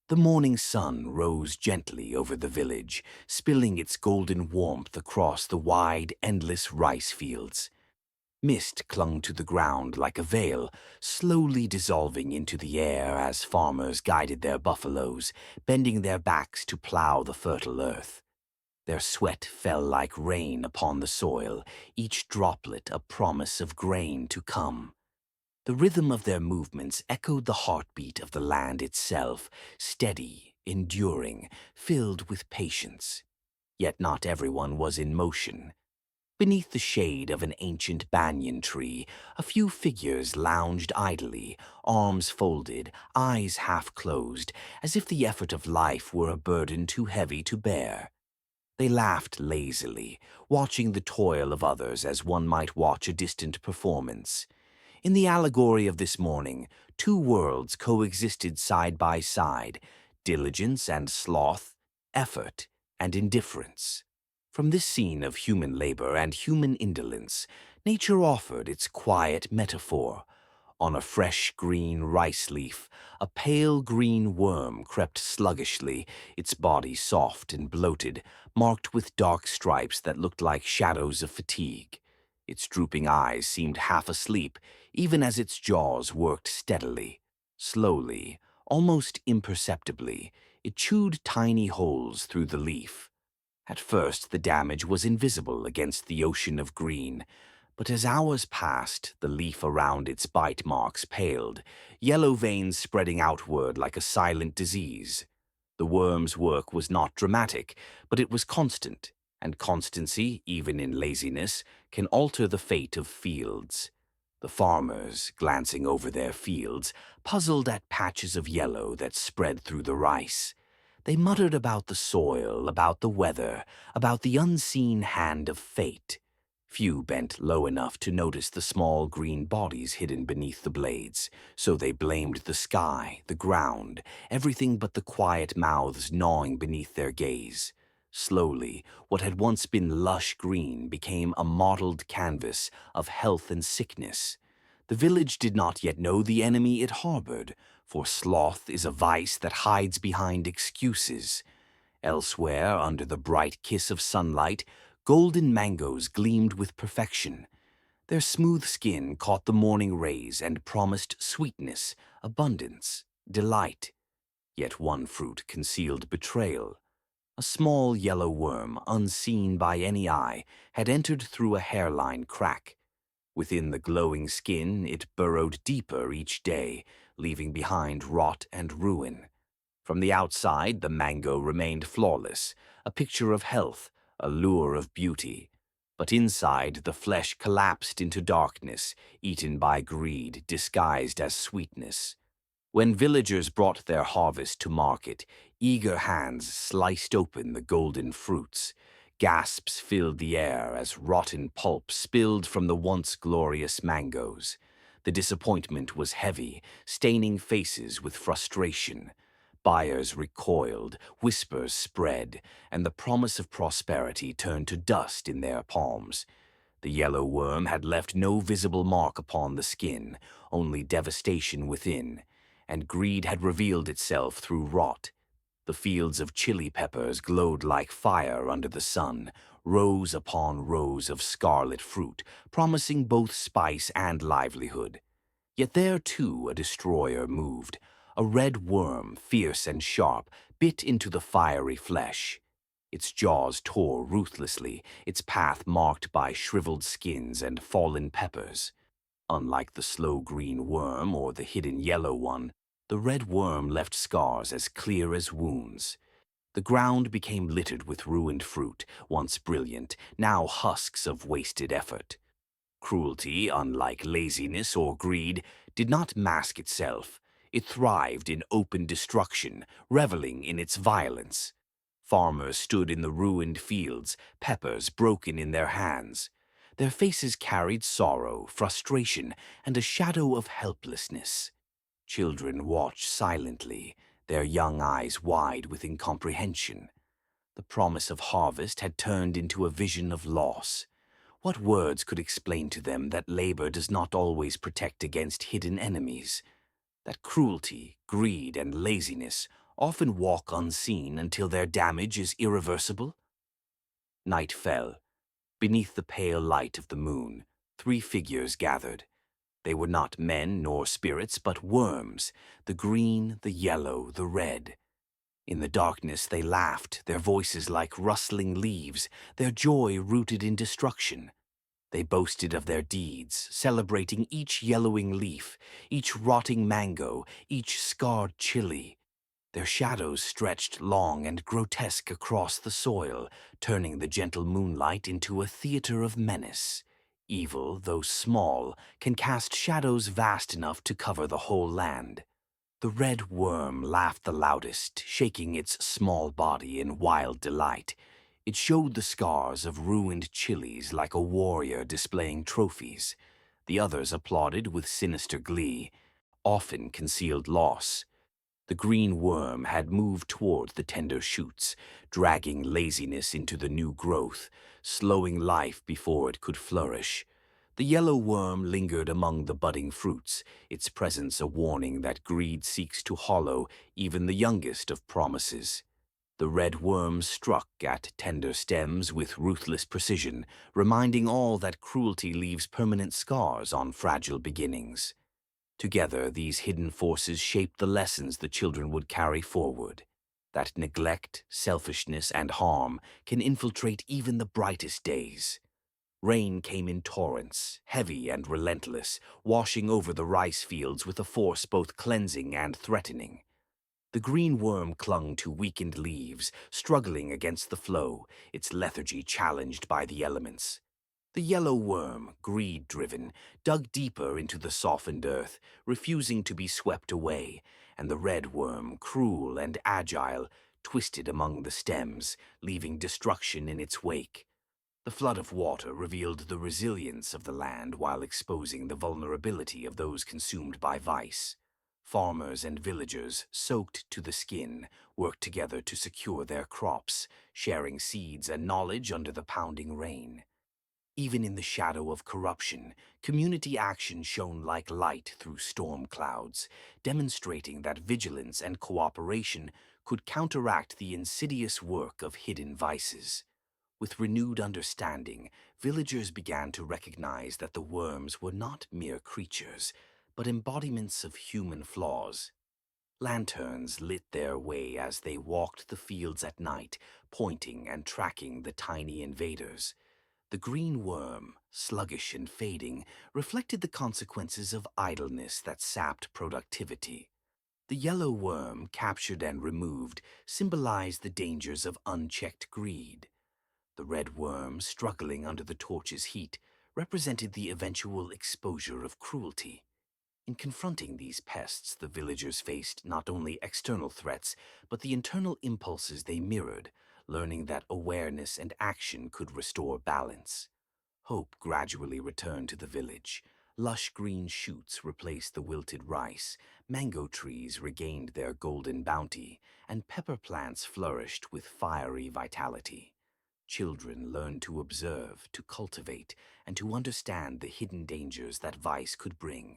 The morning sun rose gently over the village, spilling its golden warmth across the wide, endless rice fields. Mist clung to the ground like a veil, slowly dissolving into the air as farmers guided their buffaloes, bending their backs to plow the fertile earth. Their sweat fell like rain upon the soil, each droplet a promise of grain to come. The rhythm of their movements echoed the heartbeat of the land itself, steady, enduring, filled with patience. Yet not everyone was in motion. Beneath the shade of an ancient banyan tree, a few figures lounged idly, arms folded, eyes half closed, as if the effort of life were a burden too heavy to bear. They laughed lazily, watching the toil of others as one might watch a distant performance. In the allegory of this morning, two worlds coexisted side by side, diligence and sloth, effort and indifference. From this scene of human labor and human indolence, nature offered its quiet metaphor. On a fresh green rice leaf, a pale green worm crept sluggishly, its body soft and bloated, marked with dark stripes that looked like shadows of fatigue. Its drooping eyes seemed half asleep, even as its jaws worked steadily. Slowly, almost imperceptibly, it chewed tiny holes through the leaf. At first, the damage was invisible against the ocean of green, but as hours passed, the leaf around its bite marks paled, yellow veins spreading outward like a silent disease. The worm's work was not dramatic, but it was constant, and constancy, even in laziness, can alter the fate of fields. The farmers, glancing over their fields, puzzled at patches of yellow that spread through the rice. They muttered about the soil, about the weather, about the unseen hand of fate. Few bent low enough to notice the small green bodies hidden beneath the blades, so they blamed the sky, the ground, everything but the quiet mouths gnawing beneath their gaze. Slowly, what had once been lush green became a mottled canvas of health and sickness. The village did not yet know the enemy it harbored, for sloth is a vice that hides behind excuses. Elsewhere, under the bright kiss of sunlight, golden mangoes gleamed with perfection. Their smooth skin caught the morning rays and promised sweetness, abundance, delight. Yet one fruit concealed betrayal. A small yellow worm, unseen by any eye, had entered through a hairline crack. Within the glowing skin, it burrowed deeper each day, leaving behind rot and ruin. From the outside, the mango remained flawless, a picture of health, a lure of beauty. But inside, the flesh collapsed into darkness, eaten by greed disguised as sweetness. When villagers brought their harvest to market, eager hands sliced open the golden fruits. Gasps filled the air as rotten pulp spilled from the once glorious mangoes. The disappointment was heavy, staining faces with frustration. Buyers recoiled, whispers spread, and the promise of prosperity turned to dust in their palms. The yellow worm had left no visible mark upon the skin, only devastation within, and greed had revealed itself through rot. The fields of chili peppers glowed like fire under the sun, rows upon rows of scarlet fruit, promising both spice and livelihood. Yet there, too, a destroyer moved. A red worm, fierce and sharp, bit into the fiery flesh. Its jaws tore ruthlessly, its path marked by shriveled skins and fallen peppers. Unlike the slow green worm or the hidden yellow one, the red worm left scars as clear as wounds. The ground became littered with ruined fruit, once brilliant, now husks of wasted effort. Cruelty, unlike laziness or greed, did not mask itself. It thrived in open destruction, reveling in its violence. Farmers stood in the ruined fields, peppers broken in their hands. Their faces carried sorrow, frustration, and a shadow of helplessness. Children watched silently, their young eyes wide with incomprehension. The promise of harvest had turned into a vision of loss. What words could explain to them that labor does not always protect against hidden enemies? That cruelty, greed, and laziness often walk unseen until their damage is irreversible? Night fell. Beneath the pale light of the moon, three figures gathered. They were not men nor spirits, but worms, the green, the yellow, the red. In the darkness they laughed, their voices like rustling leaves, their joy rooted in destruction. They boasted of their deeds, celebrating each yellowing leaf, each rotting mango, each scarred chili. Their shadows stretched long and grotesque across the soil, turning the gentle moonlight into a theater of menace. Evil, though small, can cast shadows vast enough to cover the whole land. The red worm laughed the loudest, shaking its small body in wild delight. It showed the scars of ruined chilies like a warrior displaying trophies. The others applauded with sinister glee, often concealed loss. The green worm had moved toward the tender shoots, dragging laziness into the new growth, slowing life before it could flourish. The yellow worm lingered among the budding fruits, its presence a warning that greed seeks to hollow even the youngest of promises. The red worm struck at tender stems with ruthless precision, reminding all that cruelty leaves permanent scars on fragile beginnings. Together, these hidden forces shaped the lessons the children would carry forward. That neglect, selfishness, and harm can infiltrate even the brightest days. Rain came in torrents, heavy and relentless, washing over the rice fields with a force both cleansing and threatening. The green worm clung to weakened leaves, struggling against the flow, its lethargy challenged by the elements. The yellow worm, greed-driven, dug deeper into the softened earth, refusing to be swept away, and the red worm, cruel and agile, twisted among the stems, leaving destruction in its wake. The flood of water revealed the resilience of the land while exposing the vulnerability of those consumed by vice. Farmers and villagers, soaked to the skin, worked together to secure their crops, sharing seeds and knowledge under the pounding rain. Even in the shadow of corruption, community action shone like light through storm clouds, demonstrating that vigilance and cooperation could counteract the insidious work of hidden vices. With renewed understanding, villagers began to recognize that the worms were not mere creatures, but embodiments of human flaws. Lanterns lit their way as they walked the fields at night, pointing and tracking the tiny invaders. The green worm, sluggish and fading, reflected the consequences of idleness that sapped productivity. The yellow worm, captured and removed, symbolized the dangers of unchecked greed. The red worm, struggling under the torch's heat, represented the eventual exposure of cruelty. In confronting these pests, the villagers faced not only external threats, but the internal impulses they mirrored, learning that awareness and action could restore balance. Hope gradually returned to the village. Lush green shoots replaced the wilted rice, mango trees regained their golden bounty, and pepper plants flourished with fiery vitality. Children learned to observe, to cultivate, and to understand the hidden dangers that vice could bring.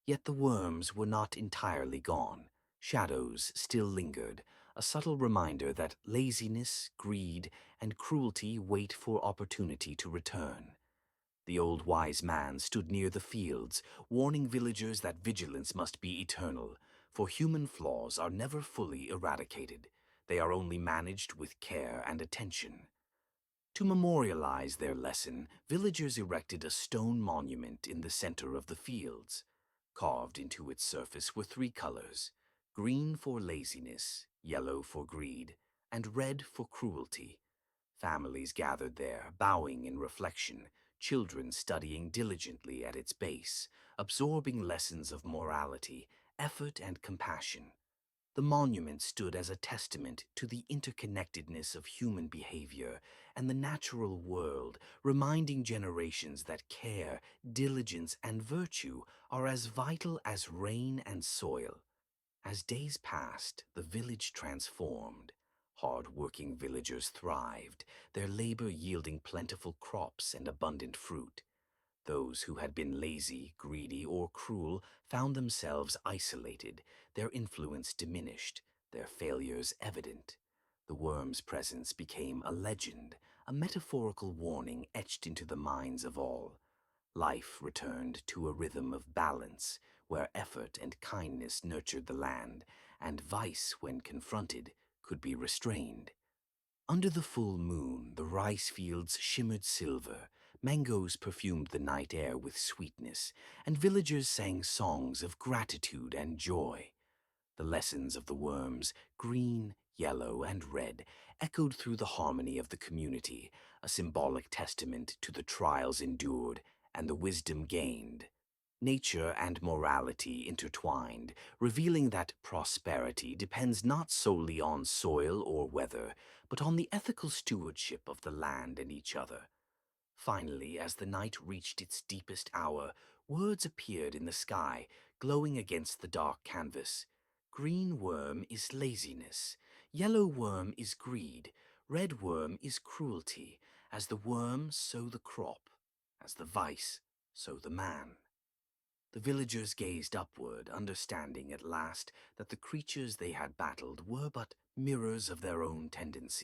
Yet the worms were not entirely gone. Shadows still lingered, a subtle reminder that laziness, greed, and cruelty wait for opportunity to return. The old wise man stood near the fields, warning villagers that vigilance must be eternal, for human flaws are never fully eradicated. They are only managed with care and attention. To memorialize their lesson, villagers erected a stone monument in the center of the fields. Carved into its surface were three colors: green for laziness, yellow for greed, and red for cruelty. Families gathered there, bowing in reflection, children studying diligently at its base, absorbing lessons of morality, effort, and compassion. The monument stood as a testament to the interconnectedness of human behavior and the natural world, reminding generations that care, diligence, and virtue are as vital as rain and soil. As days passed, the village transformed. Hard-working villagers thrived, their labor yielding plentiful crops and abundant fruit. Those who had been lazy, greedy, or cruel found themselves isolated, their influence diminished. their failures evident. The worm's presence became a legend, a metaphorical warning etched into the minds of all. Life returned to a rhythm of balance, where effort and kindness nurtured the land, and vice, when confronted, could be restrained. Under the full moon, the rice fields shimmered silver, mangoes perfumed the night air with sweetness, and villagers sang songs of gratitude and joy. The lessons of the worms, green, yellow, and red, echoed through the harmony of the community, a symbolic testament to the trials endured and the wisdom gained. Nature and morality intertwined, revealing that prosperity depends not solely on soil or weather, but on the ethical stewardship of the land and each other. Finally, as the night reached its deepest hour, words appeared in the sky, glowing against the dark canvas. Green worm is laziness, yellow worm is greed, red worm is cruelty. As the worm, so the crop, as the vice, so the man. The villagers gazed upward, understanding at last that the creatures they had battled were but mirrors of their own tendencies.